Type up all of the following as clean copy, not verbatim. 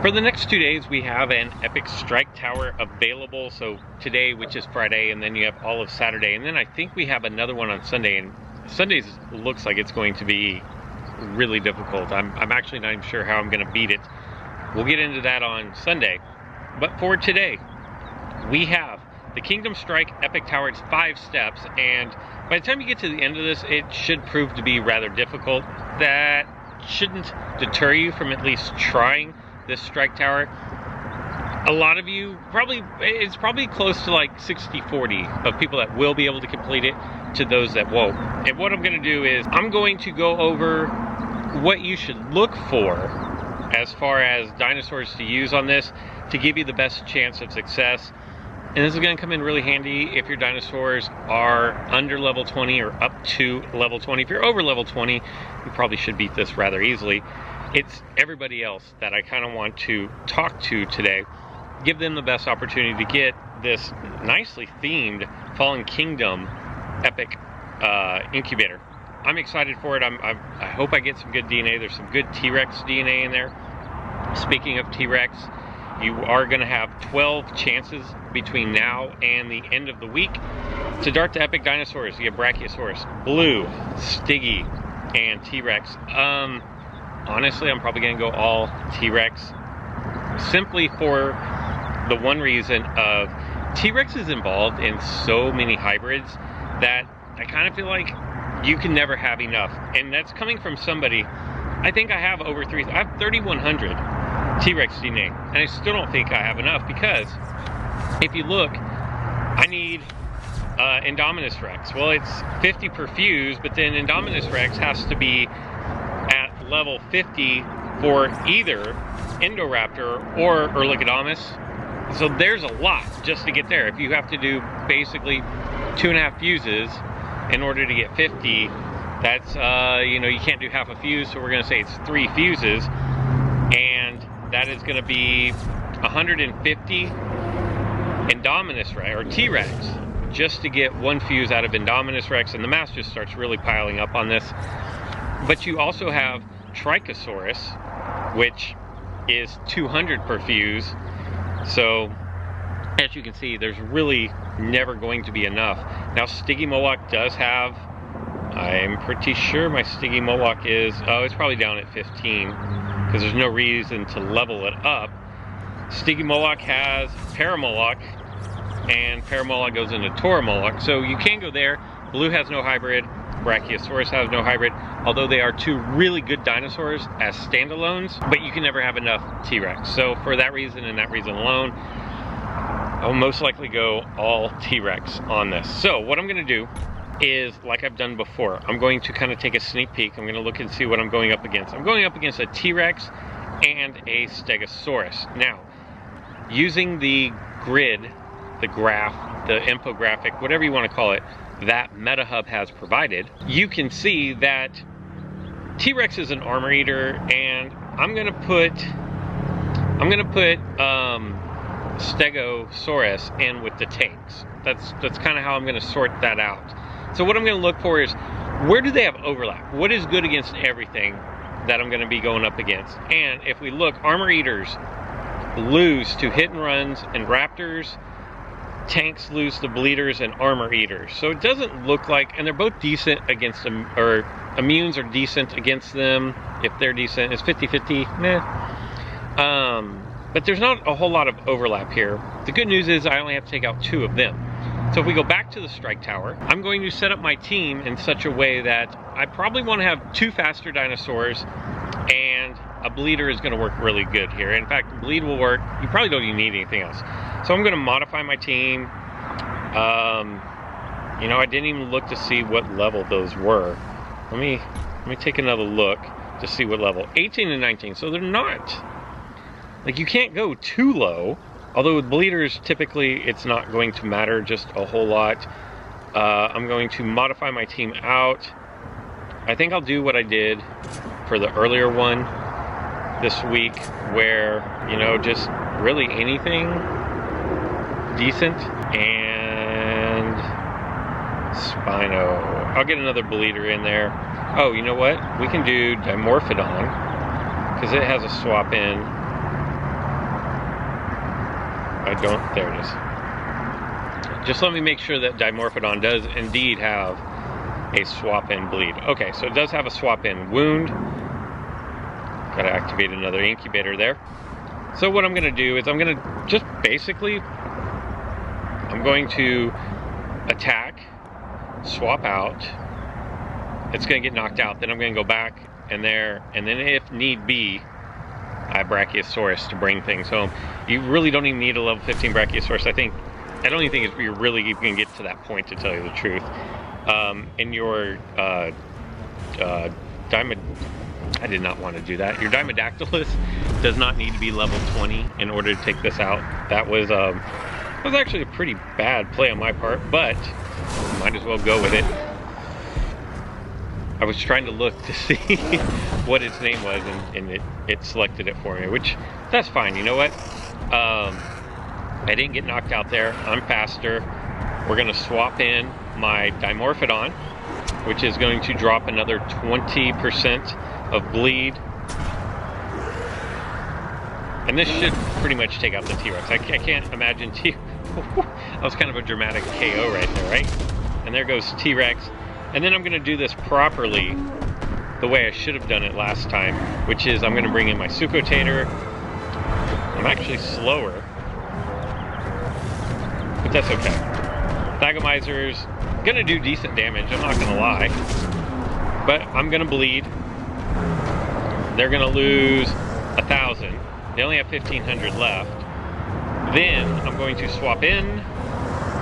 For the next 2 days, we have an Epic Strike Tower available. So today, which is Friday, and then you have all of Saturday. And then I think we have another one on Sunday. And Sundays looks like it's going to be really difficult. I'm actually not even sure how I'm going to beat it. We'll get into that on Sunday. But for today, we have the Kingdom Strike Epic Tower. It's 5 steps. And by the time you get to the end of this, it should prove to be rather difficult. That shouldn't deter you from at least trying this strike tower. A lot of you it's probably close to like 60-40 of people that will be able to complete it to those that won't. And what I'm going to do is I'm going to go over what you should look for as far as dinosaurs to use on this to give you the best chance of success. And this is going to come in really handy if your dinosaurs are under level 20 or up to level 20. If you're over level 20, you probably should beat this rather easily. It's everybody else that I kind of want to talk to today. Give them the best opportunity to get this nicely themed Fallen Kingdom Epic incubator. I'm excited for it. I hope I get some good DNA. There's some good T-Rex DNA in there. Speaking of T-Rex, you are going to have 12 chances between now and the end of the week to dart to epic dinosaurs. You have Brachiosaurus, Blue, Stiggy, and T-Rex. Honestly, I'm probably going to go all T-Rex simply for the one reason of T-Rex is involved in so many hybrids that I kind of feel like you can never have enough. And that's coming from somebody, I think I have over I have 3,100 T-Rex DNA, and I still don't think I have enough because if you look, I need Indominus Rex. Well, it's 50 per fuse, but then Indominus Rex has to be at level 50 for either Indoraptor or Erlikodamus. So there's a lot just to get there. If you have to do basically 2.5 fuses in order to get 50, that's, you can't do half a fuse, so we're going to say it's 3 fuses. And that is going to be 150 Indominus Rex, or T-Rex, just to get 1 fuse out of Indominus Rex, and the mass just starts really piling up on this. But you also have Trichosaurus, which is 200 per fuse. So, as you can see, there's really never going to be enough. Now, Stygimoloch does have, I'm pretty sure my Stygimoloch is, it's probably down at 15, because there's no reason to level it up. Stygimoloch has Paramoloch, and Paramoloch goes into Tauromoloch, so you can go there. Blue has no hybrid, Brachiosaurus has no hybrid, although they are 2 really good dinosaurs as standalones, but you can never have enough T-Rex. So for that reason and that reason alone, I'll most likely go all T-Rex on this. So what I'm going to do is, like I've done before, I'm going to kind of take a sneak peek. I'm going to look and see what I'm going up against. I'm going up against a T-Rex and a Stegosaurus. Now, using the grid, the graph, the infographic, whatever you want to call it, that MetaHub has provided, you can see that T-Rex is an armor eater, and I'm gonna put Stegosaurus in with the tanks. That's kind of how I'm gonna sort that out. So what I'm gonna look for is, where do they have overlap? What is good against everything that I'm gonna be going up against? And if we look, armor eaters lose to hit and runs and raptors. Tanks lose to bleeders and armor eaters. So it doesn't look like, and they're both decent against them, or immunes are decent against them. If they're decent, it's 50-50, but there's not a whole lot of overlap here. The good news is I only have to take out 2 of them. So if we go back to the strike tower, I'm going to set up my team in such a way that I probably want to have 2 faster dinosaurs, and a bleeder is going to work really good here. In fact, bleed will work. You probably don't even need anything else. So I'm going to modify my team. I didn't even look to see what level those were. Let me take another look to see what level. 18 and 19. So they're not, like, you can't go too low. Although with bleeders, typically it's not going to matter just a whole lot. I'm going to modify my team out. I think I'll do what I did for the earlier one this week, where, just really anything decent, and Spino. I'll get another bleeder in there. Oh, you know what? We can do Dimorphodon, because it has a swap in. I don't, there it is. Just let me make sure that Dimorphodon does indeed have a swap-in bleed. Okay, so it does have a swap-in wound. Gotta activate another incubator there. So what I'm gonna do is I'm gonna just basically, I'm going to attack, swap out. It's gonna get knocked out. Then I'm gonna go back and there, and then if need be, I have Brachiosaurus to bring things home. You really don't even need a level 15 Brachiosaurus. I don't even think you're really even gonna get to that point, to tell you the truth. In your I did not want to do that. Your Dimodactylus does not need to be level 20 in order to take this out. That was actually a pretty bad play on my part, but might as well go with it. I was trying to look to see what its name was, and it selected it for me, which, that's fine. You know what? I didn't get knocked out there. I'm faster. We're going to swap in my Dimorphodon, which is going to drop another 20% of bleed. And this should pretty much take out the T-Rex. I can't imagine that was kind of a dramatic KO right there, right? And there goes T-Rex. And then I'm going to do this properly, the way I should have done it last time, which is I'm going to bring in my Succotator. I'm actually slower, but that's okay. Thagomizer's going to do decent damage, I'm not going to lie. But I'm going to bleed. They're going to lose 1,000. They only have 1,500 left. Then I'm going to swap in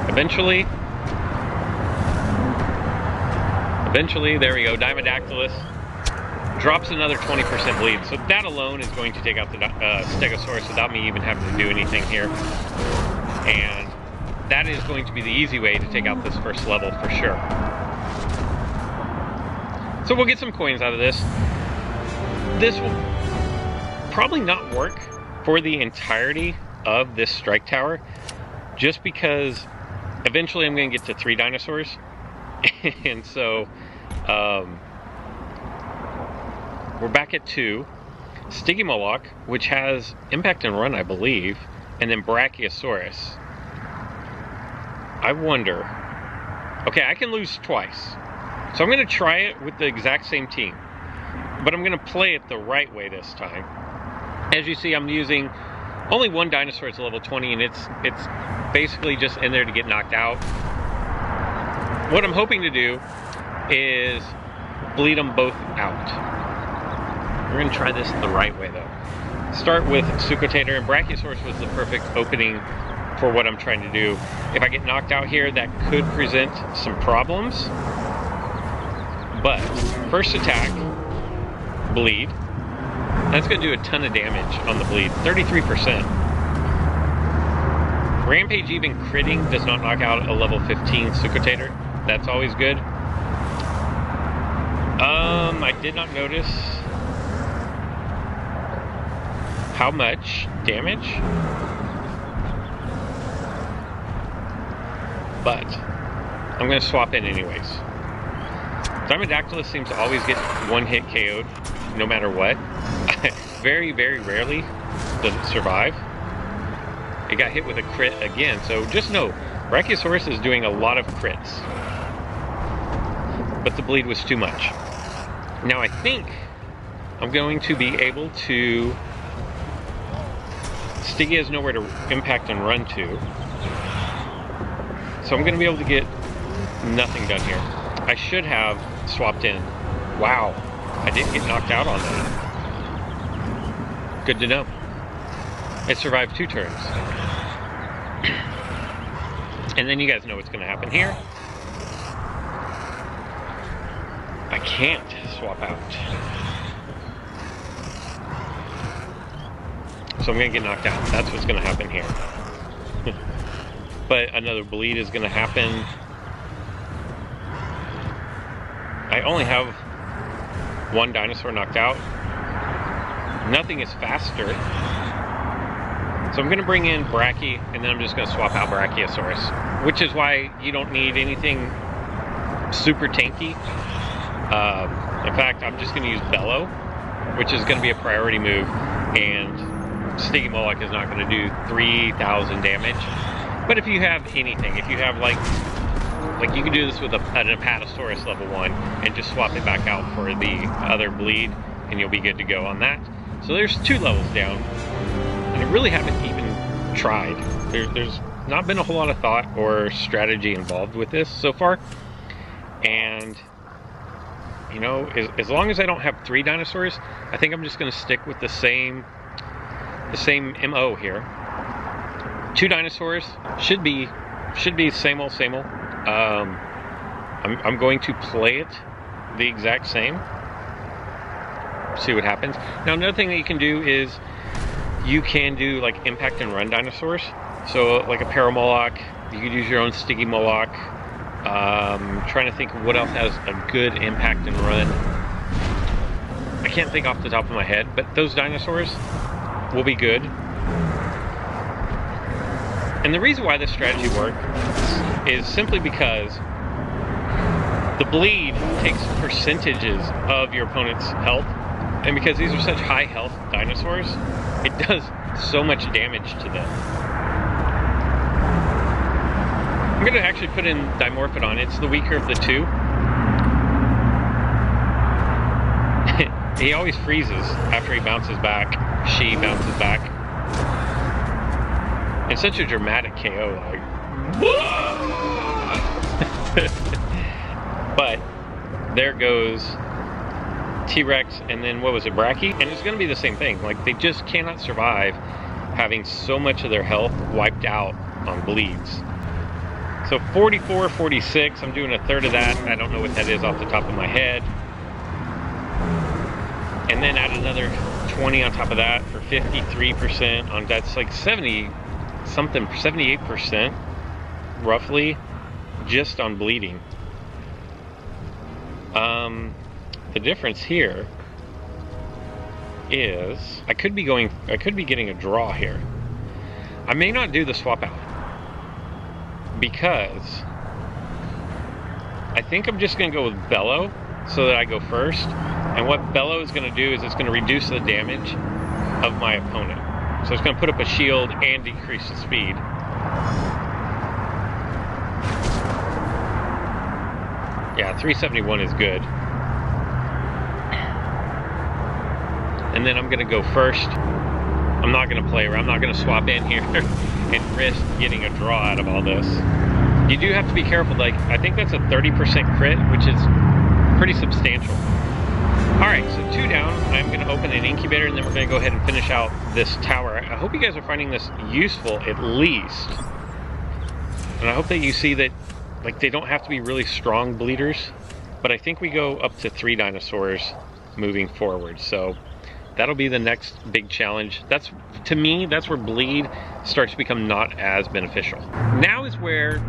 eventually. There we go. Dimodactylus drops another 20% bleed. So that alone is going to take out the Stegosaurus without me even having to do anything here. And that is going to be the easy way to take out this first level for sure. So we'll get some coins out of this. This will probably not work for the entirety of this strike tower, just because eventually I'm going to get to 3 dinosaurs. And so we're back at 2. Stygimoloch, which has impact and run, I believe, and then Brachiosaurus. I wonder. Okay, I can lose twice. So I'm going to try it with the exact same team. But I'm going to play it the right way this time. As you see, I'm using only 1 dinosaur. It's level 20, and it's basically just in there to get knocked out. What I'm hoping to do is bleed them both out. We're going to try this the right way, though. Start with Succotator, and Brachiosaurus was the perfect opening for what I'm trying to do. If I get knocked out here, that could present some problems. But first attack, bleed. That's going to do a ton of damage on the bleed, 33%. Rampage even critting does not knock out a level 15 Succotator. That's always good. I did not notice how much damage, but I'm going to swap in anyways. Dimodactylus seems to always get 1-hit KO'd no matter what. Very, very rarely does it survive. It got hit with a crit again, so just know Brachiosaurus is doing a lot of crits. But the bleed was too much. Now I think I'm going to be able to... Stiggy has nowhere to impact and run to. So I'm going to be able to get nothing done here. I should have swapped in. Wow, I didn't get knocked out on that. Good to know. It survived 2 turns. And then you guys know what's going to happen here. I can't swap out. So I'm going to get knocked out. That's what's going to happen here. But another bleed is going to happen. I only have 1 dinosaur knocked out. Nothing is faster. So I'm going to bring in Brachy, and then I'm just going to swap out Brachiosaurus. Which is why you don't need anything super tanky. In fact, I'm just going to use Bellow, which is going to be a priority move, and Sticky Moloch is not going to do 3,000 damage. But if you have anything, if you have like you can do this with an Apatosaurus level 1 and just swap it back out for the other bleed, and you'll be good to go on that. So there's 2 levels down, and I really haven't even tried. There's not been a whole lot of thought or strategy involved with this so far. And you know, as long as I don't have 3 dinosaurs, I think I'm just going to stick with the same MO here. 2 dinosaurs should be same old. I'm going to play it the exact same. See what happens. Now another thing that you can do is you can do like impact and run dinosaurs. So like a Paramoloch, you could use your own Sticky Moloch. Trying to think of what else has a good impact and run. I can't think off the top of my head, but those dinosaurs will be good. And the reason why this strategy works is simply because the bleed takes percentages of your opponent's health, and because these are such high health dinosaurs, it does so much damage to them. I'm going to actually put in Dimorphodon. It's the weaker of the 2. He always freezes after he bounces back. She bounces back. It's such a dramatic KO, like. But there goes T-Rex, and then what was it, Brachy? And it's going to be the same thing. Like, they just cannot survive having so much of their health wiped out on bleeds. So 44, 46, I'm doing a third of that. I don't know what that is off the top of my head. And then add another 20 on top of that for 53% on, that's like 70 something, 78% roughly just on bleeding. The difference here is I could be getting a draw here. I may not do the swap out, because I think I'm just going to go with Bellow so that I go first. And what Bellow is going to do is it's going to reduce the damage of my opponent. So it's going to put up a shield and decrease the speed. Yeah, 371 is good. And then I'm going to go first. I'm not going to play around. I'm not going to swap in here and risk getting a draw out of all this. You do have to be careful. Like, I think that's a 30% crit, which is pretty substantial. Alright, so 2 down. I'm going to open an incubator, and then we're going to go ahead and finish out this tower. I hope you guys are finding this useful, at least. And I hope that you see that, like, they don't have to be really strong bleeders. But I think we go up to 3 dinosaurs moving forward. So that'll be the next big challenge. That's, to me, that's where bleed starts to become not as beneficial. Now is where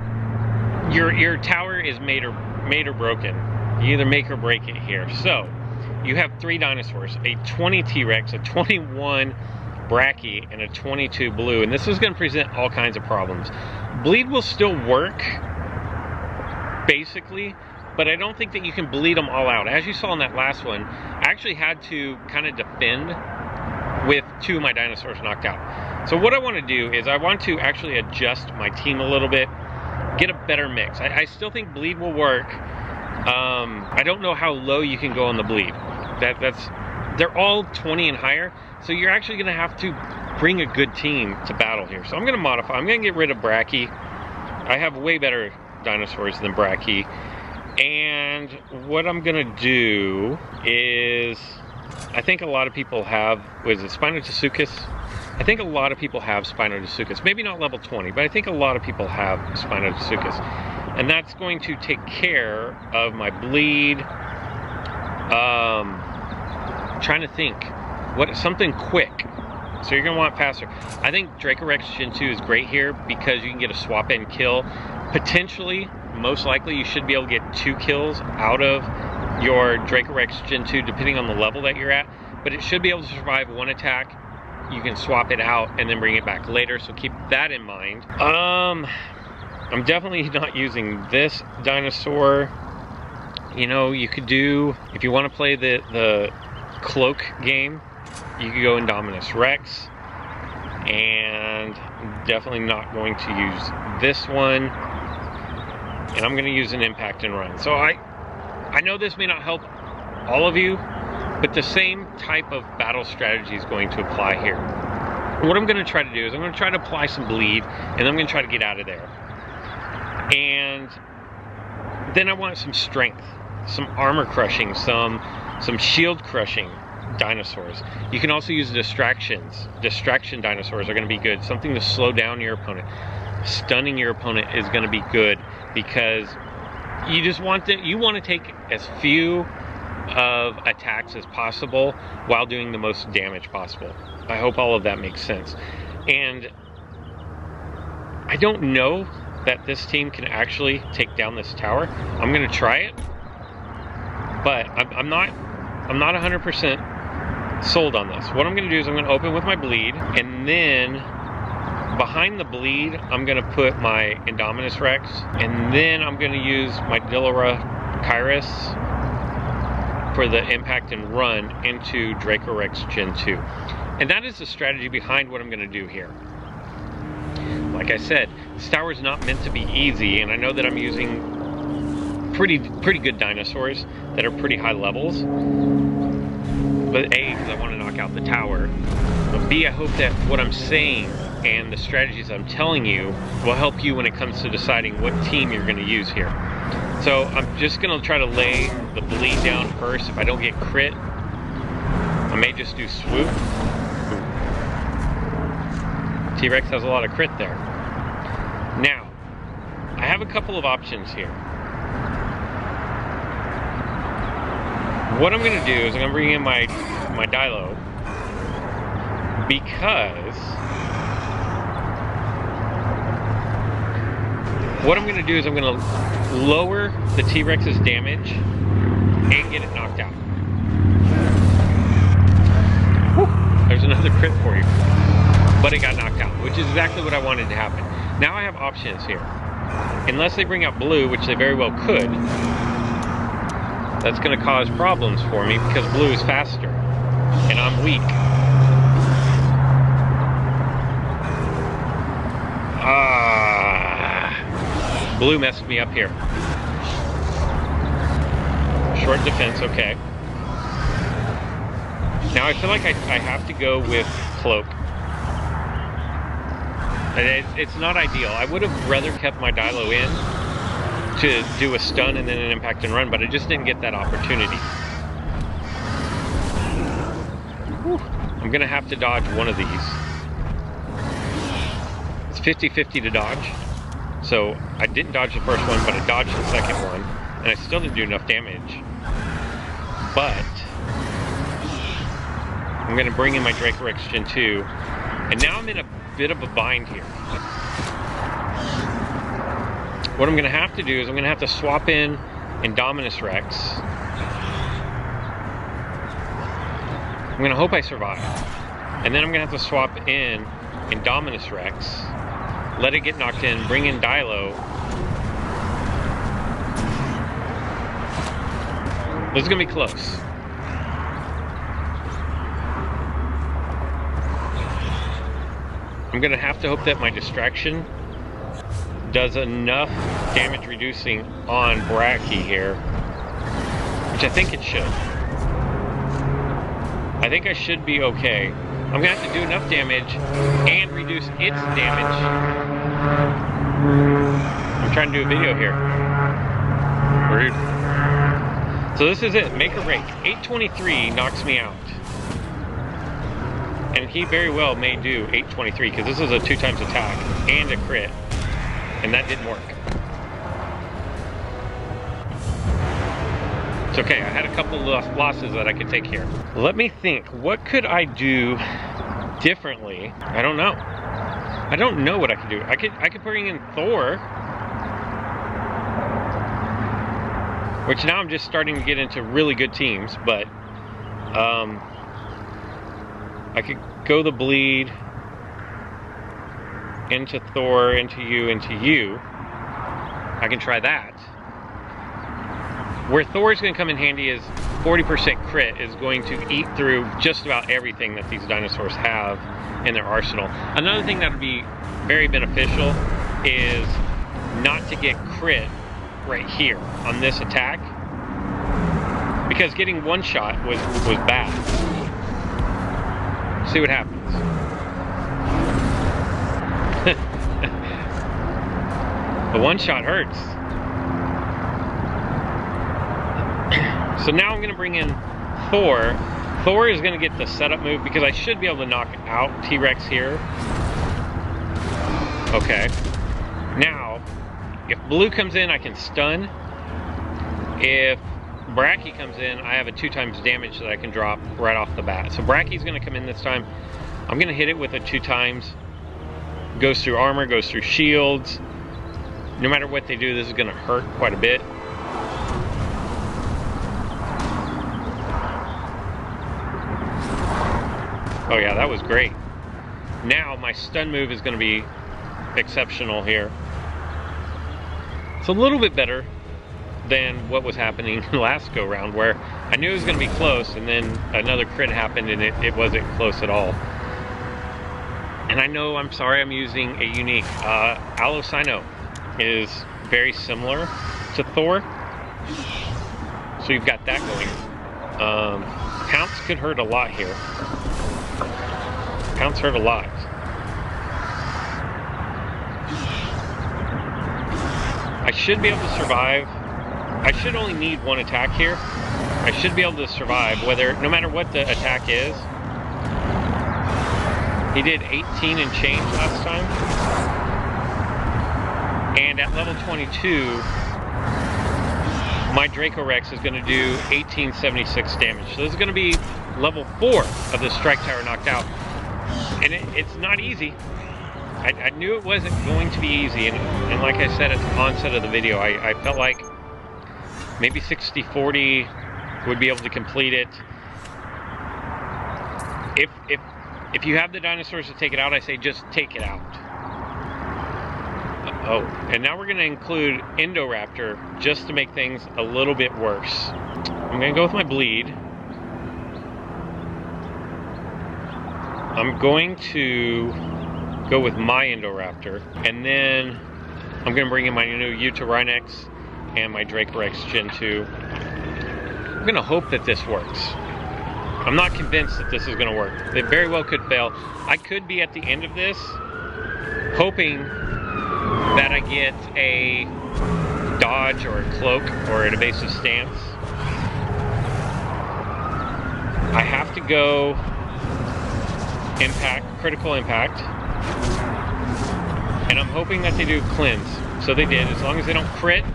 your tower is made or broken. You either make or break it here. So you have 3 dinosaurs, a 20 T-Rex, a 21 Brachy, and a 22 Blue, and this is going to present all kinds of problems. Bleed will still work, basically, but I don't think that you can bleed them all out. As you saw in that last one, I actually had to kind of defend with 2 of my dinosaurs knocked out. So what I want to do is I want to actually adjust my team a little bit, get a better mix. I still think bleed will work. I don't know how low you can go on the bleed. They're all 20 and higher, so you're actually going to have to bring a good team to battle here. So I'm going to modify. I'm going to get rid of Brachy. I have way better dinosaurs than Brachy. And what I'm going to do is, I think a lot of people have, was it Spinosuchus? I think a lot of people have Spinosuchus. Maybe not level 20, but I think a lot of people have Spinosuchus. And that's going to take care of my bleed. Trying to think, something quick. So you're gonna want faster. I think Dracorex Gen 2 is great here because you can get a swap in kill. Potentially, most likely, you should be able to get 2 kills out of your Dracorex Gen 2, depending on the level that you're at. But it should be able to survive 1 attack. You can swap it out and then bring it back later. So keep that in mind. I'm definitely not using this dinosaur. You know, you could do, if you want to play the cloak game, you could go Indominus Rex. and I'm definitely not going to use this one, and I'm going to use an impact and run. So I know this may not help all of you, but the same type of battle strategy is going to apply here. What I'm going to try to do is I'm going to try to apply some bleed, and I'm going to try to get out of there. And then I want some strength, some armor crushing, some shield crushing dinosaurs. You can also use distractions. Distraction dinosaurs are going to be good. Something to slow down your opponent. Stunning your opponent is going to be good, because you just want to take as few of attacks as possible while doing the most damage possible. I hope all of that makes sense. And I don't know that this team can actually take down this tower. I'm gonna try it, but I'm not 100% sold on this. What I'm gonna do is I'm gonna open with my bleed, and then behind the bleed I'm gonna put my Indominus Rex, and then I'm gonna use my Dillera Kyrus for the impact and run into Dracorex Gen 2. And that is the strategy behind what I'm going to do here. Like I said, this tower is not meant to be easy, and I know that I'm using pretty good dinosaurs that are pretty high levels. But A, because I want to knock out the tower. But B, I hope that what I'm saying and the strategies I'm telling you will help you when it comes to deciding what team you're going to use here. So I'm just going to try to lay the bleed down first. If I don't get crit, I may just do swoop. T-Rex has a lot of crit there. Now, I have a couple of options here. What I'm going to do is I'm going to bring in my Dilo, because what I'm going to do is I'm going to lower the T-Rex's damage and get it knocked out. Whew, there's another crit for you. But it got knocked out, which is exactly what I wanted to happen. Now I have options here. Unless they bring out blue, which they very well could, that's going to cause problems for me because blue is faster and I'm weak. Blue messed me up here. Short defense, okay. Now I feel like I have to go with cloak. It's not ideal. I would have rather kept my Dilo in to do a stun and then an impact and run, but I just didn't get that opportunity. Whew. I'm gonna have to dodge one of these. It's 50-50 to dodge. So I didn't dodge the first one, but I dodged the second one, and I still didn't do enough damage. But I'm gonna bring in my Dracorex Gen 2, and now I'm in a bit of a bind here. What I'm going to have to do is I'm going to have to swap in Indominus Rex. I'm going to hope I survive. And then I'm going to have to swap in Indominus Rex, let it get knocked in, bring in Dilo. This is going to be close. I'm going to have to hope that my distraction does enough damage reducing on Brachy here, which I think it should. I think I should be okay. I'm going to have to do enough damage and reduce its damage. I'm trying to do a video here. Rude. So this is it, make or break. 823 knocks me out. And he very well may do 823 because this is a 2x attack and a crit, and that didn't work. It's okay, I had a couple of losses that I could take here. Let me think, what could I do differently? I don't know. I don't know what I could do. I could bring in Thor, which now I'm just starting to get into really good teams, but I could go the bleed into Thor, into you. I can try that. Where Thor is going to come in handy is 40% crit is going to eat through just about everything that these dinosaurs have. in their arsenal. Another thing that would be very beneficial is not to get crit right here on this attack, because getting one shot was bad. See what happens. The one shot hurts. So now I'm going to bring in Thor. Thor is going to get the setup move because I should be able to knock out T-Rex here. Okay. Now, if Blue comes in, I can stun. If Bracky comes in, I have a 2x damage that I can drop right off the bat. So Bracky's going to come in this time. I'm going to hit it with a 2x. Goes through armor, goes through shields. No matter what they do, this is going to hurt quite a bit. Oh yeah, that was great. Now my stun move is going to be exceptional here. It's a little bit better than what was happening last go round, where I knew it was going to be close and then another crit happened and it wasn't close at all. And I know, I'm sorry, I'm using a unique. Alocino is very similar to Thor, so you've got that going. Pounce could hurt a lot here. Pounce hurt a lot. I should be able to survive. I should only need one attack here. I should be able to survive, no matter what the attack is. He did 18 and change last time. And at level 22, my Draco Rex is going to do 1876 damage. So this is going to be level 4 of the strike tower knocked out. And it's not easy. I knew it wasn't going to be easy. And like I said at the onset of the video, I felt like maybe 60-40 would be able to complete it. If you have the dinosaurs to take it out, I say just take it out. Oh, and now we're going to include Indoraptor just to make things a little bit worse. I'm going to go with my bleed. I'm going to go with my Indoraptor, and then I'm going to bring in my new Utahrinax and my Dracorex Gen 2. I'm going to hope that this works. I'm not convinced that this is going to work. It very well could fail. I could be at the end of this hoping that I get a dodge or a cloak or an evasive stance. I have to go impact, critical impact, and I'm hoping that they do cleanse. So they did. As long as they don't crit,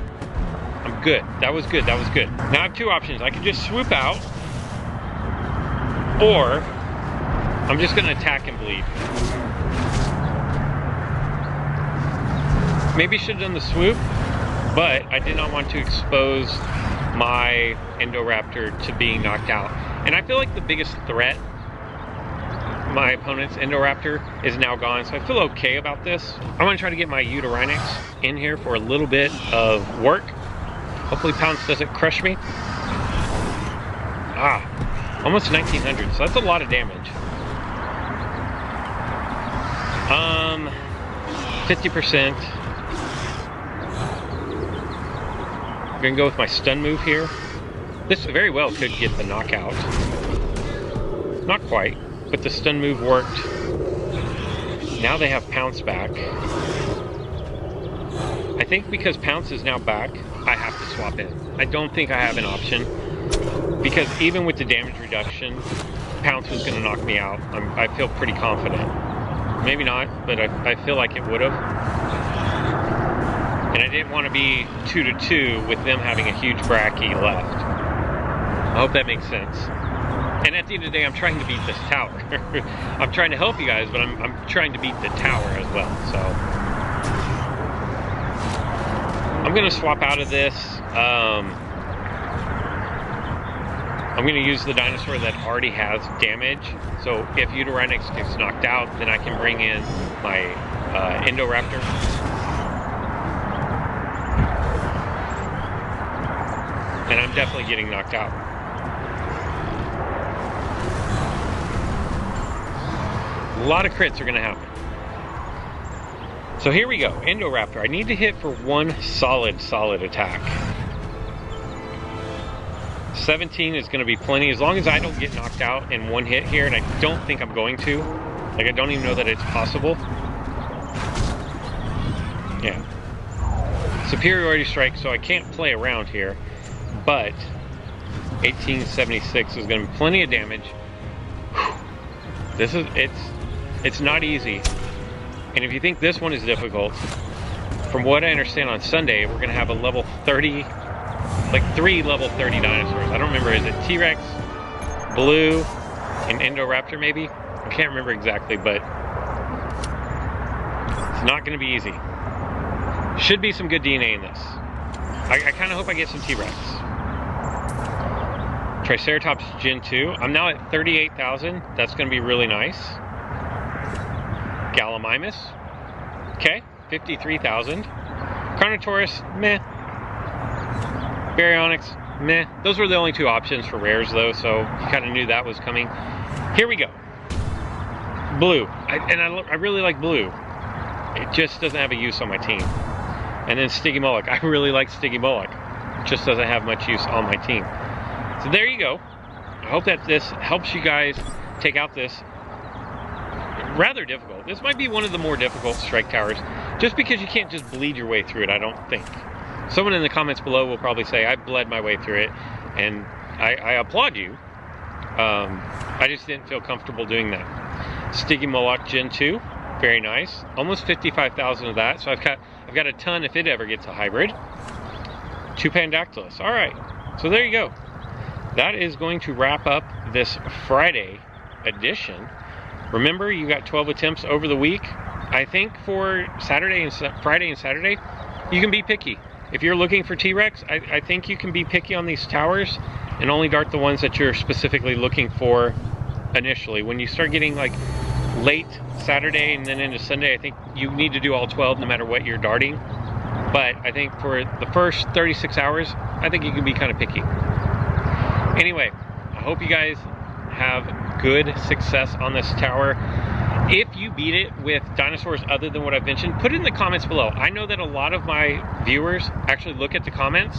I'm good. That was good. That was good. Now I have two options. I could just swoop out, or I'm just going to attack and bleed. Maybe should have done the swoop, but I did not want to expose my Indoraptor to being knocked out. And I feel like the biggest threat, my opponent's Indoraptor, is now gone, so I feel okay about this. I'm going to try to get my Utahrinax in here for a little bit of work. Hopefully Pounce doesn't crush me. Almost 1900, so that's a lot of damage. 50%. I'm gonna go with my stun move here. This very well could get the knockout. Not quite, but the stun move worked. Now they have Pounce back. I think because Pounce is now back, I have to swap in. I don't think I have an option, because even with the damage reduction, Pounce was gonna knock me out. I feel pretty confident. Maybe not, but I feel like it would have. And I didn't want to be 2-2 with them having a huge Bracky left. I hope that makes sense. And at the end of the day, I'm trying to beat this tower. I'm trying to help you guys, but I'm trying to beat the tower as well. So I'm going to swap out of this. I'm going to use the dinosaur that already has damage. So if Utahrinax gets knocked out, then I can bring in my Indoraptor. And I'm definitely getting knocked out. A lot of crits are gonna happen. So here we go, Indoraptor. I need to hit for one solid attack. 17 is gonna be plenty, as long as I don't get knocked out in one hit here, and I don't think I'm going to. Like, I don't even know that it's possible. Yeah. Superiority strike, so I can't play around here, but 1876 is gonna be plenty of damage. This is, it's not easy. And if you think this one is difficult, from what I understand on Sunday, we're gonna have a level 30, like 3 level 30 dinosaurs. I don't remember, is it T-Rex, Blue, and Indoraptor maybe? I can't remember exactly, but it's not gonna be easy. Should be some good DNA in this. I kind of hope I get some T-Rex. Triceratops Gen 2. I'm now at 38,000. That's going to be really nice. Gallimimus. Okay, 53,000. Carnotaurus, meh. Baryonyx, meh. Those were the only 2 options for rares though, so you kind of knew that was coming. Here we go. Blue. I really like Blue. It just doesn't have a use on my team. And then Stygimoloch. I really like Stygimoloch. It just doesn't have much use on my team. So there you go. I hope that this helps you guys take out this rather difficult. This might be one of the more difficult strike towers, just because you can't just bleed your way through it, I don't think. Someone in the comments below will probably say, I bled my way through it, and I applaud you. I just didn't feel comfortable doing that. Stygimoloch Gen 2, very nice. Almost 55,000 of that, so I've got a ton if it ever gets a hybrid. 2 Pandactylus. All right, so there you go. That is going to wrap up this Friday edition. Remember, you got 12 attempts over the week. I think for Saturday and Friday and Saturday, you can be picky. If you're looking for T-Rex, I think you can be picky on these towers and only dart the ones that you're specifically looking for initially. When you start getting like late Saturday and then into Sunday, I think you need to do all 12 no matter what you're darting. But I think for the first 36 hours, I think you can be kind of picky. Anyway, I hope you guys have good success on this tower. If you beat it with dinosaurs other than what I've mentioned, put it in the comments below. I know that a lot of my viewers actually look at the comments,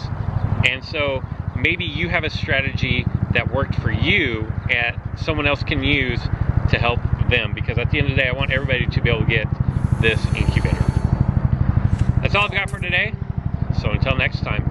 and so maybe you have a strategy that worked for you and someone else can use to help them, because at the end of the day, I want everybody to be able to get this incubator. That's all I've got for today, so until next time.